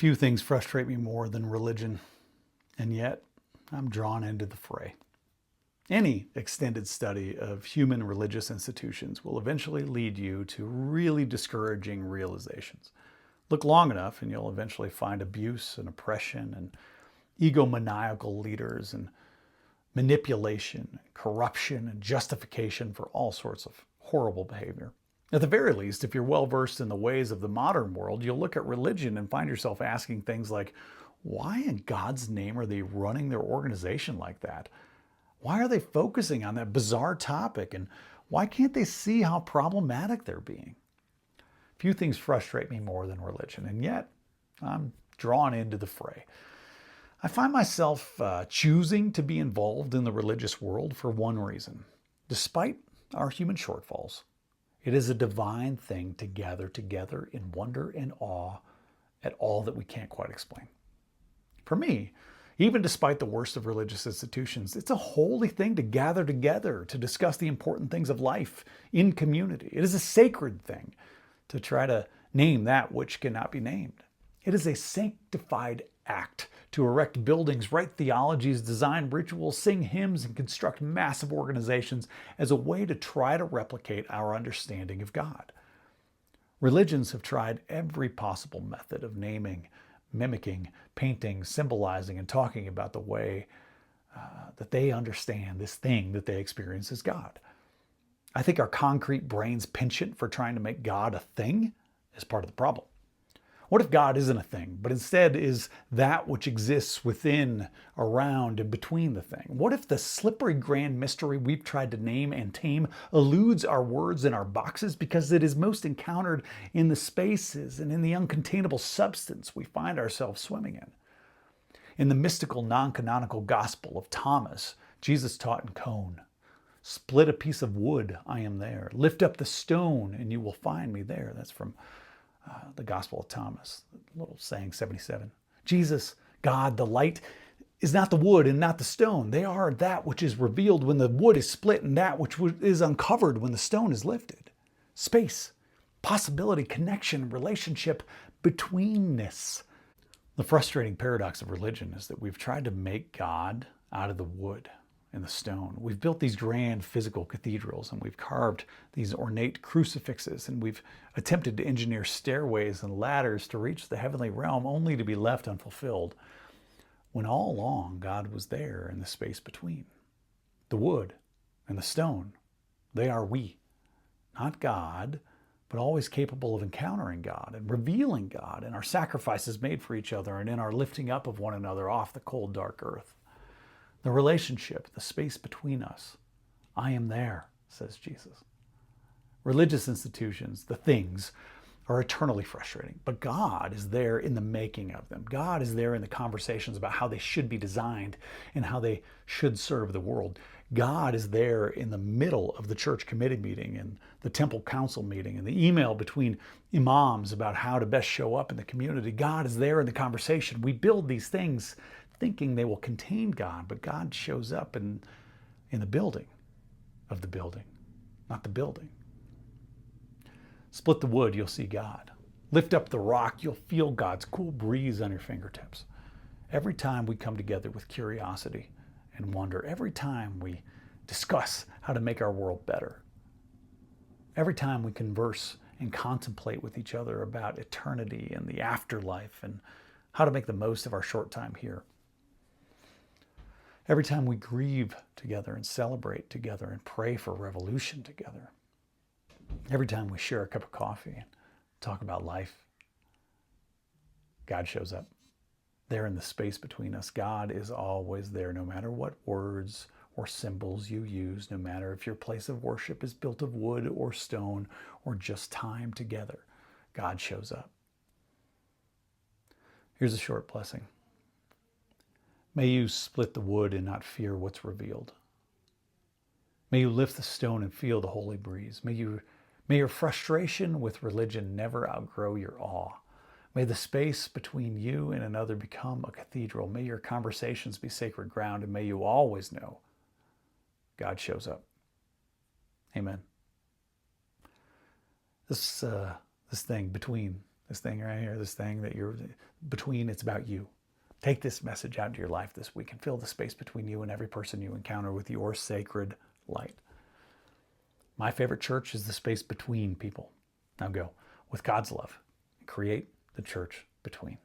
Few things frustrate me more than religion, and yet I'm drawn into the fray. Any extended study of human religious institutions will eventually lead you to really discouraging realizations. Look long enough and you'll eventually find abuse and oppression and egomaniacal leaders and manipulation, corruption, and justification for all sorts of horrible behavior. At the very least, if you're well versed in the ways of the modern world, you'll look at religion and find yourself asking things like, why in God's name are they running their organization like that? Why are they focusing on that bizarre topic? And why can't they see how problematic they're being? Few things frustrate me more than religion, and yet I'm drawn into the fray. I find myself choosing to be involved in the religious world for one reason. Despite our human shortfalls, it is a divine thing to gather together in wonder and awe at all that we can't quite explain. For me, even despite the worst of religious institutions, it's a holy thing to gather together to discuss the important things of life in community. It is a sacred thing to try to name that which cannot be named. It is a sanctified act to erect buildings, write theologies, design rituals, sing hymns, and construct massive organizations as a way to try to replicate our understanding of God. Religions have tried every possible method of naming, mimicking, painting, symbolizing, and talking about the way that they understand this thing that they experience as God. I think our concrete brain's penchant for trying to make God a thing is part of the problem. What if God isn't a thing, but instead is that which exists within, around, and between the thing? What if the slippery grand mystery we've tried to name and tame eludes our words and our boxes because it is most encountered in the spaces and in the uncontainable substance we find ourselves swimming in? In the mystical, non-canonical gospel of Thomas, Jesus taught in Cone, "Split a piece of wood, I am there. Lift up the stone, and you will find me there." That's from the Gospel of Thomas, little saying 77. Jesus, God, the light, is not the wood and not the stone. They are that which is revealed when the wood is split and that which is uncovered when the stone is lifted. Space, possibility, connection, relationship, betweenness. The frustrating paradox of religion is that we've tried to make God out of the wood and the stone. We've built these grand physical cathedrals and we've carved these ornate crucifixes and we've attempted to engineer stairways and ladders to reach the heavenly realm only to be left unfulfilled, when all along God was there in the space between. The wood and the stone, they are we, not God, but always capable of encountering God and revealing God in our sacrifices made for each other and in our lifting up of one another off the cold, dark earth. The relationship, the space between us. I am there, says Jesus. Religious institutions, the things, are eternally frustrating, but God is there in the making of them. God is there in the conversations about how they should be designed and how they should serve the world. God is there in the middle of the church committee meeting and the temple council meeting and the email between imams about how to best show up in the community. God is there in the conversation. We build these things thinking they will contain God, but God shows up in the building of the building, not the building. Split the wood, you'll see God. Lift up the rock, you'll feel God's cool breeze on your fingertips. Every time we come together with curiosity and wonder, every time we discuss how to make our world better, every time we converse and contemplate with each other about eternity and the afterlife and how to make the most of our short time here, every time we grieve together and celebrate together and pray for revolution together, every time we share a cup of coffee and talk about life, God shows up. There in the space between us, God is always there, no matter what words or symbols you use, no matter if your place of worship is built of wood or stone or just time together, God shows up. Here's a short blessing. May you split the wood and not fear what's revealed. May you lift the stone and feel the holy breeze. May your frustration with religion never outgrow your awe. May the space between you and another become a cathedral. May your conversations be sacred ground, and may you always know God shows up. Amen. This thing between This thing right here, this thing that you're between, it's about you. Take this message out into your life this week and fill the space between you and every person you encounter with your sacred light. My favorite church is the space between people. Now go with God's love and create the church between.